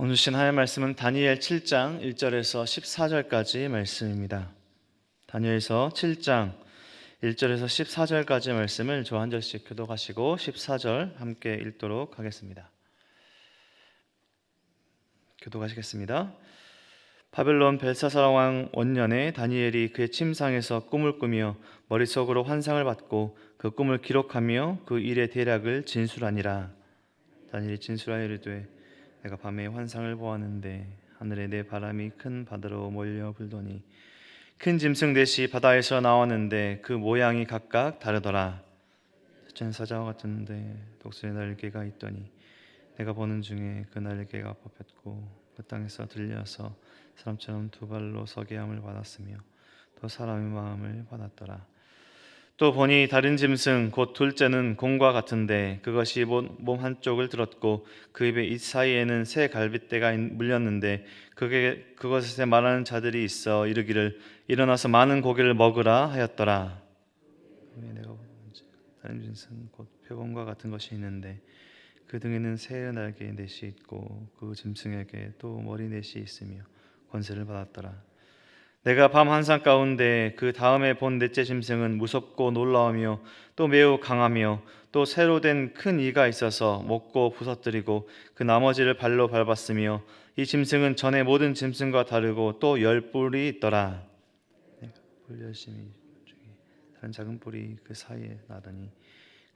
오늘 주신 하나님의 말씀은 다니엘 7장 1절에서 14절까지 말씀입니다. 다니엘서 7장 1절에서 14절까지 말씀을 저 한 절씩 교독하시고 14절 함께 읽도록 하겠습니다. 교독하시겠습니다. 바벨론 벨사살 왕 원년에 다니엘이 그의 침상에서 꿈을 꾸며 머릿속으로 환상을 받고 그 꿈을 기록하며 그 일의 대략을 진술하니라. 다니엘이 진술하여 이르되 내가 밤에 환상을 보았는데 하늘에 내 바람이 큰 바다로 몰려 불더니 큰 짐승 넷이 바다에서 나왔는데 그 모양이 각각 다르더라. 첫째는 사자와 같은데 독수리 날개가 있더니 내가 보는 중에 그 날개가 뽑혔고 그 땅에서 들려서 사람처럼 두 발로 서게 함을 받았으며 또 사람의 마음을 받았더라. 또 보니 다른 짐승 곧 둘째는 곰과 같은데 그것이 몸 한쪽을 들었고 그 입의 입 사이에는 새 갈빗대가 물렸는데 그것에 말하는 자들이 있어 이르기를 일어나서 많은 고기를 먹으라 하였더라. 내가 다른 짐승 곧 표범과 같은 것이 있는데 그 등에는 새의 날개 넷이 있고 그 짐승에게 또 머리 넷이 있으며 권세를 받았더라. 내가 밤 환상 가운데 그 다음에 본 넷째 짐승은 무섭고 놀라우며 또 매우 강하며 또 새로 된 큰 이가 있어서 먹고 부서뜨리고 그 나머지를 발로 밟았으며 이 짐승은 전에 모든 짐승과 다르고 또 10뿔이 있더라. 뿔 열심히 중에 다른 작은 뿔이 그 사이에 나더니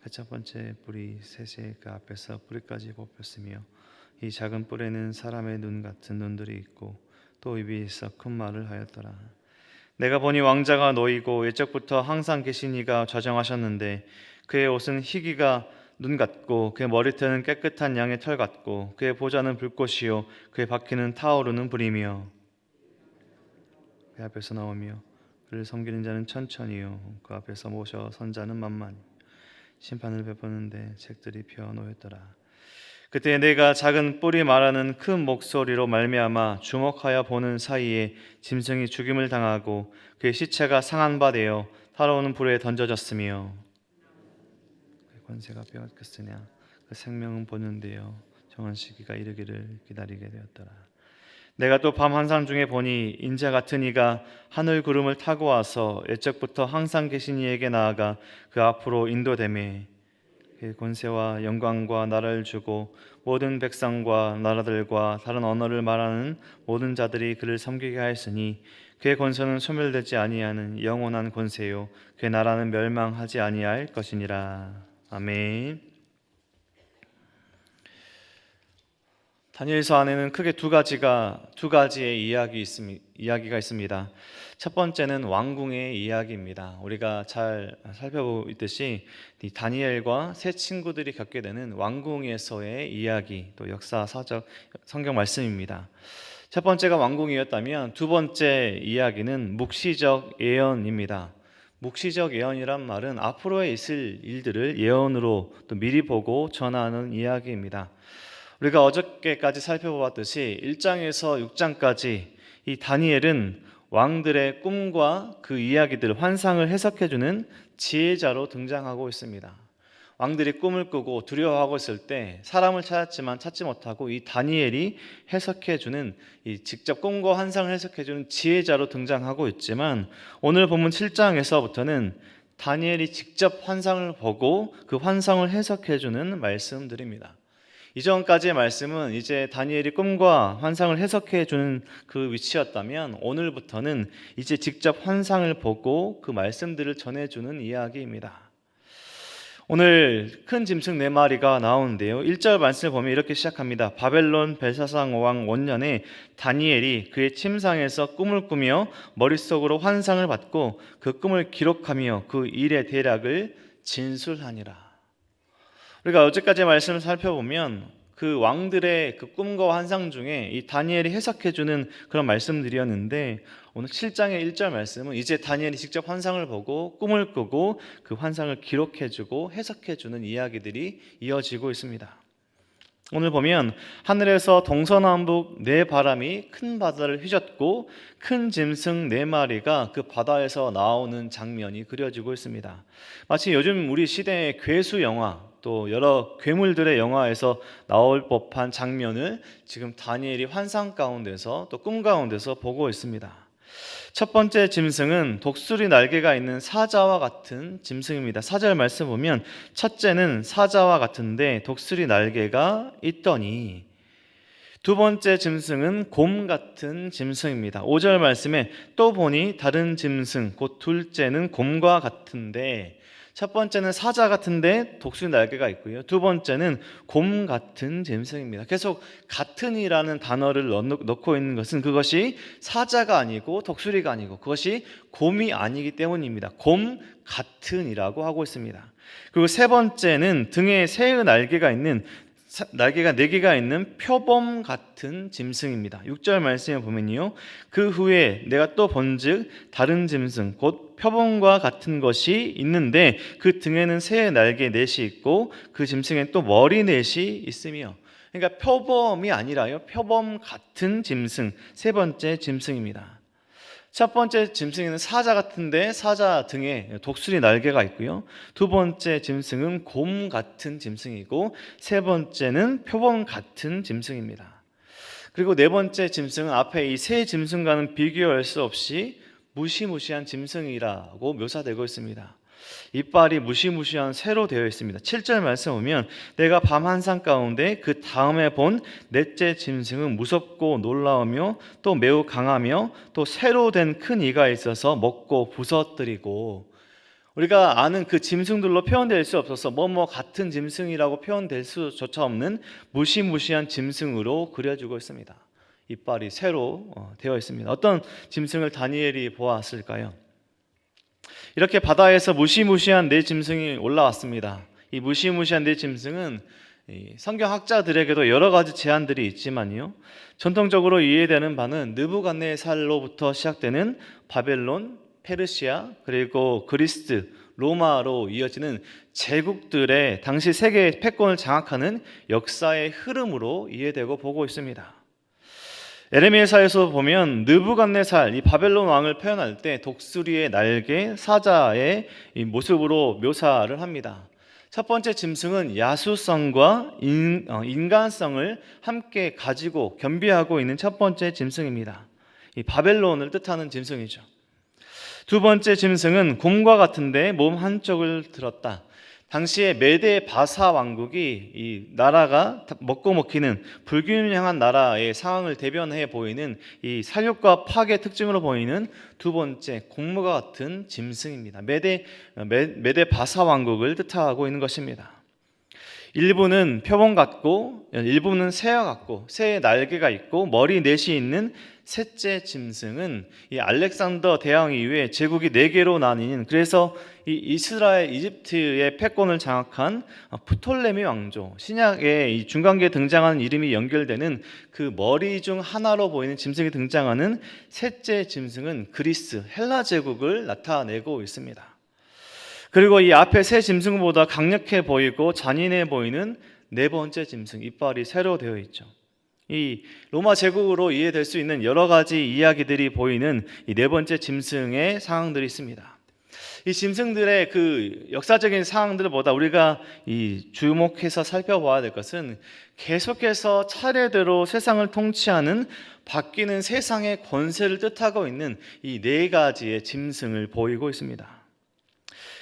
그 첫 번째 뿔이 셋의 그 앞에서 뿌리까지 뽑혔으며 이 작은 뿔에는 사람의 눈 같은 눈들이 있고 또 입이 있어 큰 말을 하였더라. 내가 보니 왕자가 놓이고 옛적부터 항상 계신 이가 좌정하셨는데 그의 옷은 희기가 눈 같고 그의 머리털은 깨끗한 양의 털 같고 그의 보좌는 불꽃이요 그의 바퀴는 타오르는 불이며 그 앞에서 나오며 그를 섬기는 자는 천천히요 그 앞에서 모셔 선 자는 만만히 심판을 베푸는데 책들이 펴 놓였더라. 그때 내가 작은 뿔이 말하는 큰 목소리로 말미암아 주목하여 보는 사이에 짐승이 죽임을 당하고 그의 시체가 상한 바 되어 타오르는 불에 던져졌으며 그 권세가 빼앗겼으냐 그 생명은 보는데요 정한 시기가 이르기를 기다리게 되었더라. 내가 또 밤 환상 중에 보니 인자 같은 이가 하늘 구름을 타고 와서 옛적부터 항상 계신 이에게 나아가 그 앞으로 인도되매 그의 권세와 영광과 나라를 주고 모든 백성과 나라들과 다른 언어를 말하는 모든 자들이 그를 섬기게 하였으니 그의 권세는 소멸되지 아니하는 영원한 권세요 그의 나라는 멸망하지 아니할 것이니라. 아멘. 다니엘서 안에는 크게 두 가지의 이야기가 있습니다. 첫 번째는 왕궁의 이야기입니다. 우리가 잘 살펴보고 있듯이 이 다니엘과 세 친구들이 겪게 되는 왕궁에서의 이야기, 또 역사, 사적, 성경 말씀입니다. 첫 번째가 왕궁이었다면 두 번째 이야기는 묵시적 예언입니다. 묵시적 예언이란 말은 앞으로에 있을 일들을 예언으로 또 미리 보고 전하는 이야기입니다. 우리가 어저께까지 살펴보았듯이 1장에서 6장까지 이 다니엘은 왕들의 꿈과 그 이야기들, 환상을 해석해주는 지혜자로 등장하고 있습니다. 왕들이 꿈을 꾸고 두려워하고 있을 때 사람을 찾았지만 찾지 못하고 이 다니엘이 해석해주는, 이 직접 꿈과 환상을 해석해주는 지혜자로 등장하고 있지만 오늘 본문 7장에서부터는 다니엘이 직접 환상을 보고 그 환상을 해석해주는 말씀들입니다. 이전까지의 말씀은 이제 다니엘이 꿈과 환상을 해석해 주는 그 위치였다면 오늘부터는 이제 직접 환상을 보고 그 말씀들을 전해주는 이야기입니다. 오늘 큰 짐승 4마리가 나오는데요. 1절 말씀을 보면 이렇게 시작합니다. 바벨론 벨사살 왕 원년에 다니엘이 그의 침상에서 꿈을 꾸며 머릿속으로 환상을 받고 그 꿈을 기록하며 그 일의 대략을 진술하니라. 우리가 어제까지 말씀을 살펴보면 그 왕들의 그 꿈과 환상 중에 이 다니엘이 해석해주는 그런 말씀들이었는데 오늘 7장의 1절 말씀은 이제 다니엘이 직접 환상을 보고 꿈을 꾸고 그 환상을 기록해주고 해석해주는 이야기들이 이어지고 있습니다. 오늘 보면 하늘에서 동서남북 네 바람이 큰 바다를 휘젓고 큰 짐승 4마리가 그 바다에서 나오는 장면이 그려지고 있습니다. 마치 요즘 우리 시대의 괴수 영화, 또 여러 괴물들의 영화에서 나올 법한 장면을 지금 다니엘이 환상 가운데서 또 꿈 가운데서 보고 있습니다. 첫 번째 짐승은 독수리 날개가 있는 사자와 같은 짐승입니다. 4절 말씀 보면 첫째는 사자와 같은데 독수리 날개가 있더니, 두 번째 짐승은 곰 같은 짐승입니다. 5절 말씀에 또 보니 다른 짐승 곧 둘째는 곰과 같은데, 첫 번째는 사자 같은데 독수리 날개가 있고요, 두 번째는 곰 같은 짐승입니다. 계속 같은이라는 단어를 넣고 있는 것은 그것이 사자가 아니고 독수리가 아니고 그것이 곰이 아니기 때문입니다. 곰 같은이라고 하고 있습니다. 그리고 세 번째는 등에 새의 날개가 4개가 있는 표범 같은 짐승입니다. 6절 말씀에 보면요, 그 후에 내가 또 본즉 다른 짐승 곧 표범과 같은 것이 있는데 그 등에는 새의 날개 넷이 있고 그 짐승에는 또 머리 넷이 있으며, 그러니까 표범이 아니라요, 표범 같은 짐승, 세 번째 짐승입니다. 첫 번째 짐승에는 사자 같은데 사자 등에 독수리 날개가 있고요, 두 번째 짐승은 곰 같은 짐승이고 세 번째는 표범 같은 짐승입니다. 그리고 네 번째 짐승은 앞에 이 세 짐승과는 비교할 수 없이 무시무시한 짐승이라고 묘사되고 있습니다. 이빨이 무시무시한 새로 되어 있습니다. 7절 말씀 보면 내가 밤 한상 가운데 그 다음에 본 넷째 짐승은 무섭고 놀라우며 또 매우 강하며 또 새로 된 큰 이가 있어서 먹고 부서뜨리고, 우리가 아는 그 짐승들로 표현될 수 없어서 뭐뭐 같은 짐승이라고 표현될 수조차 없는 무시무시한 짐승으로 그려지고 있습니다. 이빨이 새로 되어 있습니다. 어떤 짐승을 다니엘이 보았을까요? 이렇게 바다에서 무시무시한 네 짐승이 올라왔습니다. 이 무시무시한 네 짐승은 성경학자들에게도 여러 가지 제안들이 있지만요, 전통적으로 이해되는 바는 느부갓네살로부터 시작되는 바벨론, 페르시아, 그리고 그리스, 로마로 이어지는 제국들의 당시 세계 패권을 장악하는 역사의 흐름으로 이해되고 보고 있습니다. 에레미야서에서 보면 느부갓네살, 이 바벨론 왕을 표현할 때 독수리의 날개, 사자의 이 모습으로 묘사를 합니다. 첫 번째 짐승은 야수성과 인간성을 함께 가지고 겸비하고 있는 첫 번째 짐승입니다. 이 바벨론을 뜻하는 짐승이죠. 두 번째 짐승은 곰과 같은데 몸 한쪽을 들었다. 당시에 메데 바사 왕국이 이 나라가 먹고 먹히는 불균형한 나라의 상황을 대변해 보이는 이 살육과 파괴 특징으로 보이는 두 번째 곰과 같은 짐승입니다. 메데 바사 왕국을 뜻하고 있는 것입니다. 일부는 표범 같고 일부는 새와 같고 새의 날개가 있고 머리 넷이 있는 셋째 짐승은 이 알렉산더 대왕 이후에 제국이 4개로 나뉜, 그래서 이 이스라엘, 이집트의 패권을 장악한 프톨레미 왕조, 신약의 이 중간기에 등장하는 이름이 연결되는 그 머리 중 하나로 보이는 짐승이 등장하는 셋째 짐승은 그리스, 헬라 제국을 나타내고 있습니다. 그리고 이 앞에 세 짐승보다 강력해 보이고 잔인해 보이는 네 번째 짐승, 이빨이 새로 되어 있죠. 이 로마 제국으로 이해될 수 있는 여러 가지 이야기들이 보이는 이 네 번째 짐승의 상황들이 있습니다. 이 짐승들의 그 역사적인 상황들보다 우리가 이 주목해서 살펴봐야 될 것은 계속해서 차례대로 세상을 통치하는 바뀌는 세상의 권세를 뜻하고 있는 이 네 가지의 짐승을 보이고 있습니다.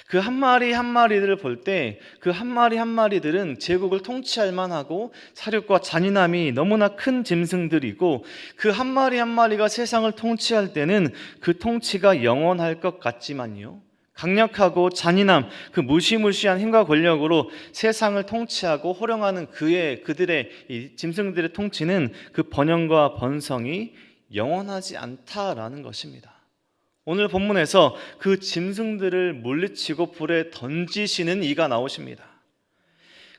그 한 마리 한 마리들을 볼 때 그 한 마리 한 마리들은 제국을 통치할 만하고 사력과 잔인함이 너무나 큰 짐승들이고, 그 한 마리 한 마리가 세상을 통치할 때는 그 통치가 영원할 것 같지만요, 강력하고 잔인함, 그 무시무시한 힘과 권력으로 세상을 통치하고 호령하는 그들의 이 짐승들의 통치는 그 번영과 번성이 영원하지 않다라는 것입니다. 오늘 본문에서 그 짐승들을 물리치고 불에 던지시는 이가 나오십니다.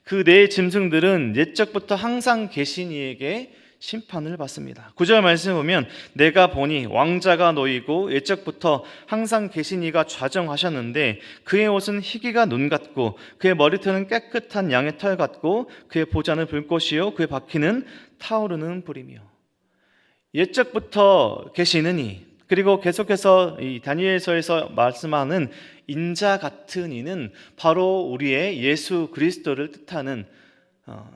그 네 짐승들은 옛적부터 항상 계신 이에게 심판을 받습니다. 9절 말씀을 보면 내가 보니 왕자가 놓이고 옛적부터 항상 계신 이가 좌정하셨는데 그의 옷은 희기가 눈 같고 그의 머리털은 깨끗한 양의 털 같고 그의 보좌는 불꽃이요 그의 바퀴는 타오르는 불이며, 옛적부터 계시는 이, 그리고 계속해서 이 다니엘서에서 말씀하는 인자 같은 이는 바로 우리의 예수 그리스도를 뜻하는,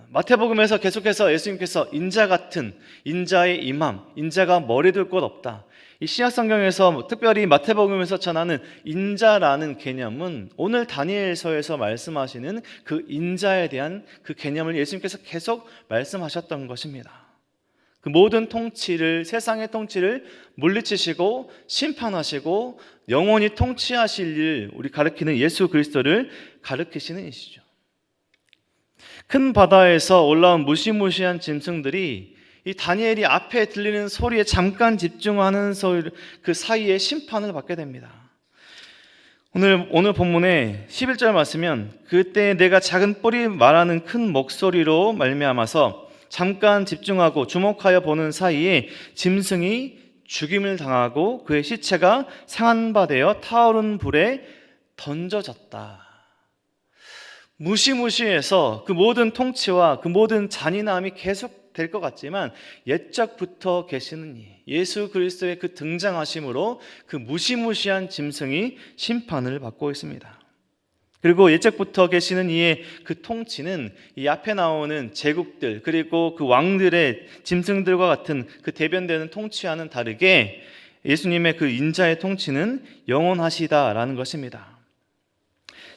마태복음에서 계속해서 예수님께서 인자 같은, 인자의 임함, 인자가 머리 둘 곳 없다. 이 신약성경에서 특별히 마태복음에서 전하는 인자라는 개념은 오늘 다니엘서에서 말씀하시는 그 인자에 대한 그 개념을 예수님께서 계속 말씀하셨던 것입니다. 그 모든 통치를, 세상의 통치를 물리치시고 심판하시고 영원히 통치하실 일, 우리 가르치는 예수 그리스도를 가르치시는 이시죠. 큰 바다에서 올라온 무시무시한 짐승들이 이 다니엘이 앞에 들리는 소리에 잠깐 집중하는 그 사이에 심판을 받게 됩니다. 오늘 본문에 11절 말씀은 그때 내가 작은 뿔이 말하는 큰 목소리로 말미암아서 잠깐 집중하고 주목하여 보는 사이에 짐승이 죽임을 당하고 그의 시체가 상한 바 되어 타오른 불에 던져졌다. 무시무시해서 그 모든 통치와 그 모든 잔인함이 계속 될 것 같지만 옛적부터 계시는 예수 그리스도의 그 등장하심으로 그 무시무시한 짐승이 심판을 받고 있습니다. 그리고 옛적부터 계시는 이의 그 통치는 이 앞에 나오는 제국들 그리고 그 왕들의 짐승들과 같은 그 대변되는 통치와는 다르게 예수님의 그 인자의 통치는 영원하시다라는 것입니다.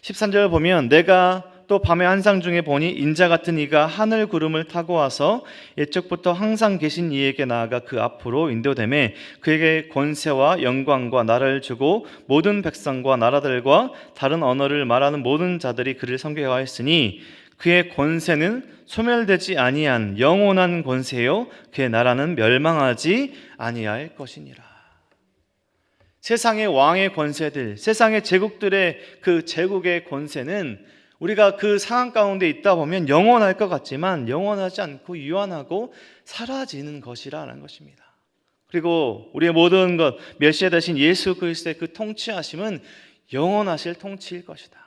13절 보면 내가 또 밤의 환상 중에 보니 인자 같은 이가 하늘 구름을 타고 와서 옛적부터 항상 계신 이에게 나아가 그 앞으로 인도되매 그에게 권세와 영광과 나라를 주고 모든 백성과 나라들과 다른 언어를 말하는 모든 자들이 그를 섬기게 하였으니 그의 권세는 소멸되지 아니한 영원한 권세요 그의 나라는 멸망하지 아니할 것이니라. 세상의 왕의 권세들, 세상의 제국들의 그 제국의 권세는 우리가 그 상황 가운데 있다 보면 영원할 것 같지만 영원하지 않고 유한하고 사라지는 것이라는 것입니다. 그리고 우리의 모든 것, 메시아 되신 예수 그리스도의 그 통치하심은 영원하실 통치일 것이다.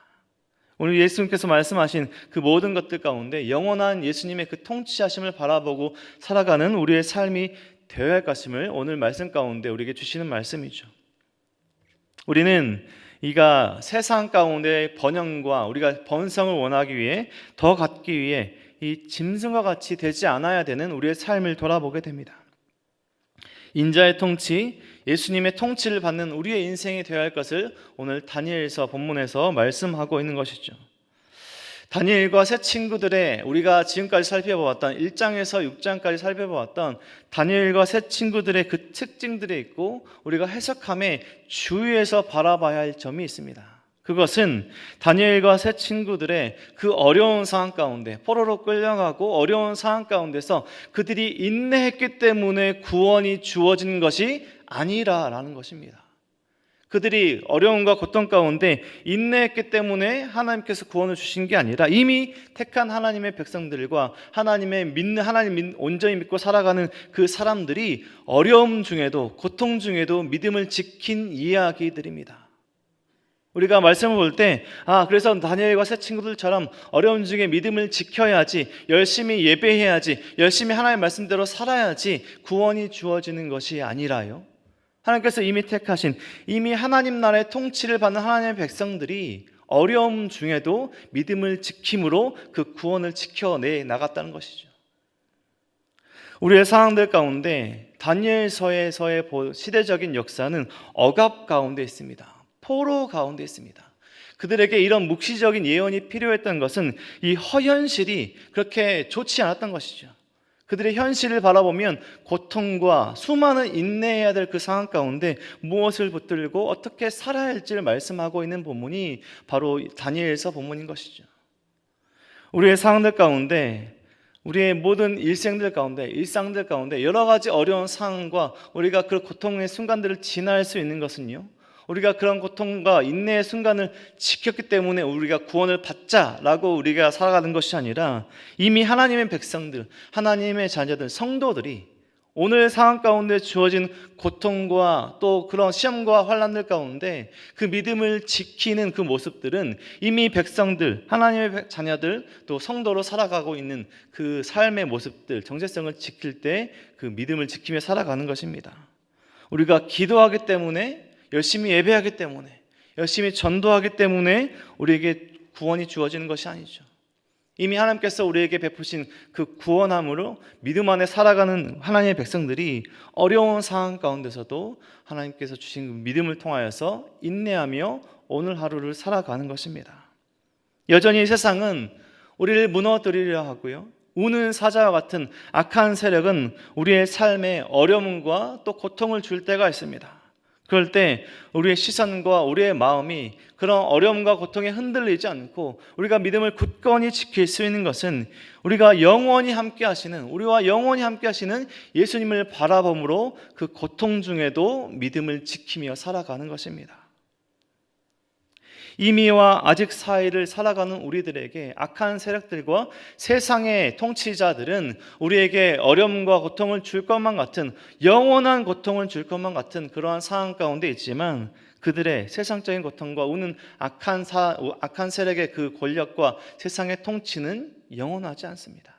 오늘 예수님께서 말씀하신 그 모든 것들 가운데 영원한 예수님의 그 통치하심을 바라보고 살아가는 우리의 삶이 되어야 할 것임을 오늘 말씀 가운데 우리에게 주시는 말씀이죠. 우리는 이가 세상 가운데 번영과 우리가 번성을 원하기 위해 더 갖기 위해 이 짐승과 같이 되지 않아야 되는 우리의 삶을 돌아보게 됩니다. 인자의 통치, 예수님의 통치를 받는 우리의 인생이 되어야 할 것을 오늘 다니엘서 본문에서 말씀하고 있는 것이죠. 다니엘과 새 친구들의 우리가 지금까지 살펴보았던 1장에서 6장까지 살펴보았던 다니엘과 새 친구들의 그 특징들이 있고 우리가 해석함에 주의해서 바라봐야 할 점이 있습니다. 그것은 다니엘과 새 친구들의 그 어려운 상황 가운데 포로로 끌려가고 어려운 상황 가운데서 그들이 인내했기 때문에 구원이 주어진 것이 아니라라는 것입니다. 그들이 어려움과 고통 가운데 인내했기 때문에 하나님께서 구원을 주신 게 아니라 이미 택한 하나님의 백성들과 하나님 온전히 믿고 살아가는 그 사람들이 어려움 중에도 고통 중에도 믿음을 지킨 이야기들입니다. 우리가 말씀을 볼 때 그래서 다니엘과 새 친구들처럼 어려움 중에 믿음을 지켜야지, 열심히 예배해야지, 열심히 하나님의 말씀대로 살아야지 구원이 주어지는 것이 아니라요. 하나님께서 이미 택하신, 이미 하나님 나라의 통치를 받는 하나님의 백성들이 어려움 중에도 믿음을 지킴으로 그 구원을 지켜내 나갔다는 것이죠. 우리의 상황들 가운데 다니엘서에서의 시대적인 역사는 억압 가운데 있습니다. 포로 가운데 있습니다. 그들에게 이런 묵시적인 예언이 필요했던 것은 이 허현실이 그렇게 좋지 않았던 것이죠. 그들의 현실을 바라보면 고통과 수많은 인내해야 될 그 상황 가운데 무엇을 붙들고 어떻게 살아야 할지를 말씀하고 있는 본문이 바로 다니엘서 본문인 것이죠. 우리의 상황들 가운데, 우리의 모든 일상들 가운데 여러 가지 어려운 상황과 우리가 그 고통의 순간들을 지날 수 있는 것은요, 우리가 그런 고통과 인내의 순간을 지켰기 때문에 우리가 구원을 받자라고 우리가 살아가는 것이 아니라 이미 하나님의 백성들, 하나님의 자녀들, 성도들이 오늘 상황 가운데 주어진 고통과 또 그런 시험과 환난들 가운데 그 믿음을 지키는 그 모습들은 이미 백성들, 하나님의 자녀들, 또 성도로 살아가고 있는 그 삶의 모습들, 정체성을 지킬 때 그 믿음을 지키며 살아가는 것입니다. 우리가 기도하기 때문에, 열심히 예배하기 때문에, 열심히 전도하기 때문에 우리에게 구원이 주어지는 것이 아니죠. 이미 하나님께서 우리에게 베푸신 그 구원함으로 믿음 안에 살아가는 하나님의 백성들이 어려운 상황 가운데서도 하나님께서 주신 믿음을 통하여서 인내하며 오늘 하루를 살아가는 것입니다. 여전히 세상은 우리를 무너뜨리려 하고요, 우는 사자와 같은 악한 세력은 우리의 삶에 어려움과 또 고통을 줄 때가 있습니다. 그럴 때 우리의 시선과 우리의 마음이 그런 어려움과 고통에 흔들리지 않고 우리가 믿음을 굳건히 지킬 수 있는 것은 우리가 영원히 함께 하시는, 우리와 영원히 함께 하시는 예수님을 바라봄으로 그 고통 중에도 믿음을 지키며 살아가는 것입니다. 이미와 아직 사이를 살아가는 우리들에게 악한 세력들과 세상의 통치자들은 우리에게 어려움과 고통을 줄 것만 같은, 영원한 고통을 줄 것만 같은 그러한 상황 가운데 있지만, 그들의 세상적인 고통과 우는 악한 세력의 그 권력과 세상의 통치는 영원하지 않습니다.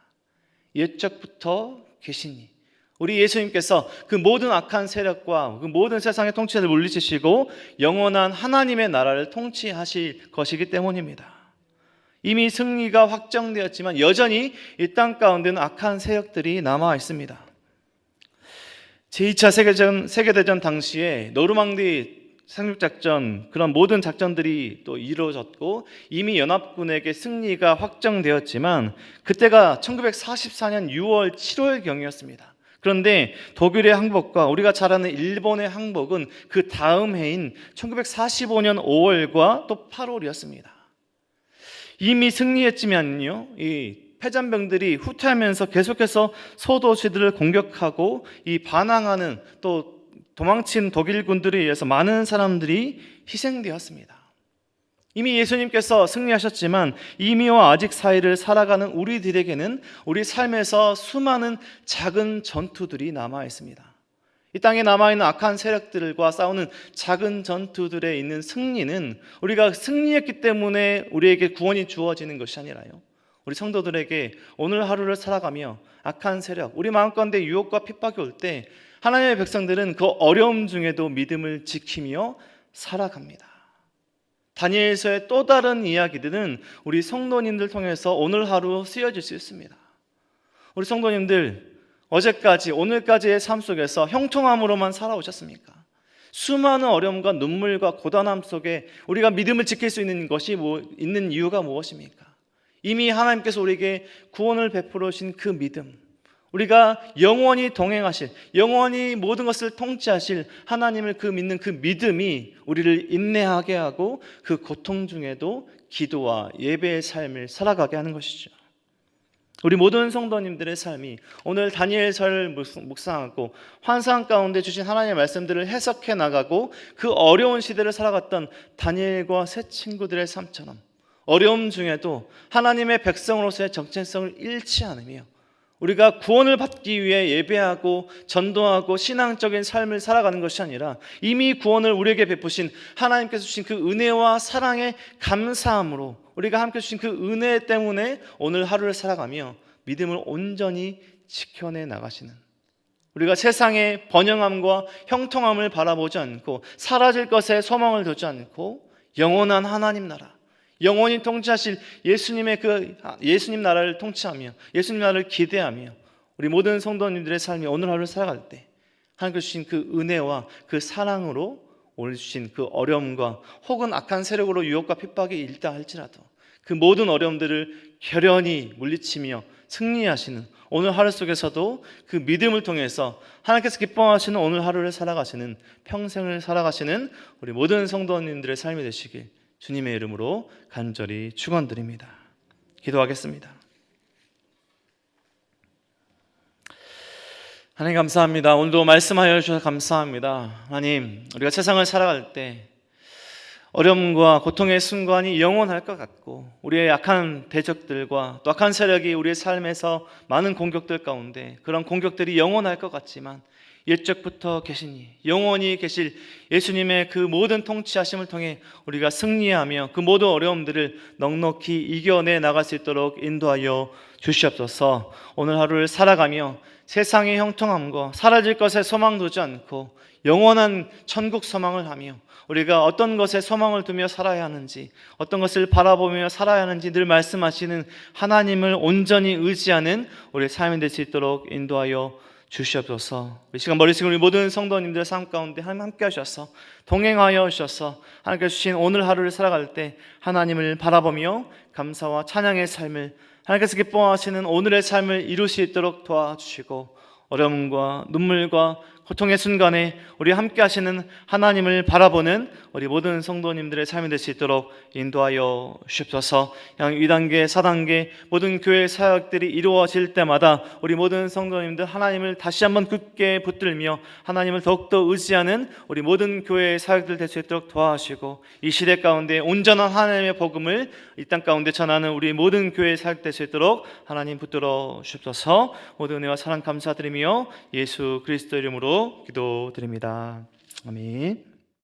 옛적부터 계시니 우리 예수님께서 그 모든 악한 세력과 그 모든 세상의 통치를 물리치시고 영원한 하나님의 나라를 통치하실 것이기 때문입니다. 이미 승리가 확정되었지만 여전히 이 땅 가운데는 악한 세력들이 남아 있습니다. 제2차 세계대전 당시에 노르망디 상륙작전, 그런 모든 작전들이 또 이루어졌고 이미 연합군에게 승리가 확정되었지만 그때가 1944년 6월 7월경이었습니다. 그런데 독일의 항복과 우리가 잘 아는 일본의 항복은 그 다음 해인 1945년 5월과 또 8월이었습니다. 이미 승리했지만요, 이 패잔병들이 후퇴하면서 계속해서 소도시들을 공격하고 이 반항하는, 또 도망친 독일군들에 의해서 많은 사람들이 희생되었습니다. 이미 예수님께서 승리하셨지만 이미와 아직 사이를 살아가는 우리들에게는 우리 삶에서 수많은 작은 전투들이 남아 있습니다. 이 땅에 남아있는 악한 세력들과 싸우는 작은 전투들에 있는 승리는 우리가 승리했기 때문에 우리에게 구원이 주어지는 것이 아니라요, 우리 성도들에게 오늘 하루를 살아가며 악한 세력, 우리 마음 가운데 유혹과 핍박이 올 때 하나님의 백성들은 그 어려움 중에도 믿음을 지키며 살아갑니다. 다니엘서의 또 다른 이야기들은 우리 성도님들 통해서 오늘 하루 쓰여질 수 있습니다. 우리 성도님들, 어제까지 오늘까지의 삶 속에서 형통함으로만 살아오셨습니까? 수많은 어려움과 눈물과 고단함 속에 우리가 믿음을 지킬 수 있는 것이 있는 이유가 무엇입니까? 이미 하나님께서 우리에게 구원을 베풀어 주신 그 믿음, 우리가 영원히 동행하실, 영원히 모든 것을 통치하실 하나님을 믿는 그 믿음이 우리를 인내하게 하고 그 고통 중에도 기도와 예배의 삶을 살아가게 하는 것이죠. 우리 모든 성도님들의 삶이 오늘 다니엘서를 묵상하고 환상 가운데 주신 하나님의 말씀들을 해석해 나가고 그 어려운 시대를 살아갔던 다니엘과 세 친구들의 삶처럼 어려움 중에도 하나님의 백성으로서의 정체성을 잃지 않으며 우리가 구원을 받기 위해 예배하고 전도하고 신앙적인 삶을 살아가는 것이 아니라 이미 구원을 우리에게 베푸신 하나님께서 주신 그 은혜와 사랑에 감사함으로 우리가 함께 주신 그 은혜 때문에 오늘 하루를 살아가며 믿음을 온전히 지켜내 나가시는, 우리가 세상의 번영함과 형통함을 바라보지 않고 사라질 것에 소망을 두지 않고 영원한 하나님 나라, 영원히 통치하실 예수님 나라를 통치하며 예수님 나라를 기대하며 우리 모든 성도님들의 삶이 오늘 하루를 살아갈 때 하나님께서 주신 그 은혜와 그 사랑으로 오늘 주신 그 어려움과 혹은 악한 세력으로 유혹과 핍박이 일다 할지라도 그 모든 어려움들을 결연히 물리치며 승리하시는 오늘 하루 속에서도 그 믿음을 통해서 하나님께서 기뻐하시는 오늘 하루를 살아가시는, 평생을 살아가시는 우리 모든 성도님들의 삶이 되시길 주님의 이름으로 간절히 축원드립니다. 기도하겠습니다. 하나님 감사합니다. 오늘도 말씀하여 주셔서 감사합니다. 하나님, 우리가 세상을 살아갈 때 어려움과 고통의 순간이 영원할 것 같고 우리의 약한 대적들과 또 악한 세력이 우리의 삶에서 많은 공격들 가운데 그런 공격들이 영원할 것 같지만 옛적부터 계시니 영원히 계실 예수님의 그 모든 통치하심을 통해 우리가 승리하며 그 모든 어려움들을 넉넉히 이겨내 나갈 수 있도록 인도하여 주시옵소서. 오늘 하루를 살아가며 세상의 형통함과 사라질 것에 소망 두지 않고 영원한 천국 소망을 하며 우리가 어떤 것에 소망을 두며 살아야 하는지, 어떤 것을 바라보며 살아야 하는지 늘 말씀하시는 하나님을 온전히 의지하는 우리의 삶이 될 수 있도록 인도하여 주시옵소서. 이 시간 머리숙인 우리 모든 성도님들 삶 가운데 하나님 함께 하셔서 동행하여 주셔서 하나님께서 주신 오늘 하루를 살아갈 때 하나님을 바라보며 감사와 찬양의 삶을, 하나님께서 기뻐하시는 오늘의 삶을 이룰 수 있도록 도와주시고, 어려움과 눈물과 고통의 순간에 우리 함께 하시는 하나님을 바라보는 우리 모든 성도님들의 삶이 될 수 있도록 인도하여 주옵소서. 양 2단계, 4단계 모든 교회 사역들이 이루어질 때마다 우리 모든 성도님들 하나님을 다시 한번 굳게 붙들며 하나님을 더욱더 의지하는 우리 모든 교회 사역들 될 수 있도록 도와주시고, 이 시대 가운데 온전한 하나님의 복음을 이 땅 가운데 전하는 우리 모든 교회 사역 될 수 있도록 하나님 붙들어 주옵소서. 모든 은혜와 사랑 감사드리며 예수 그리스도 이름으로 기도드립니다. 아멘.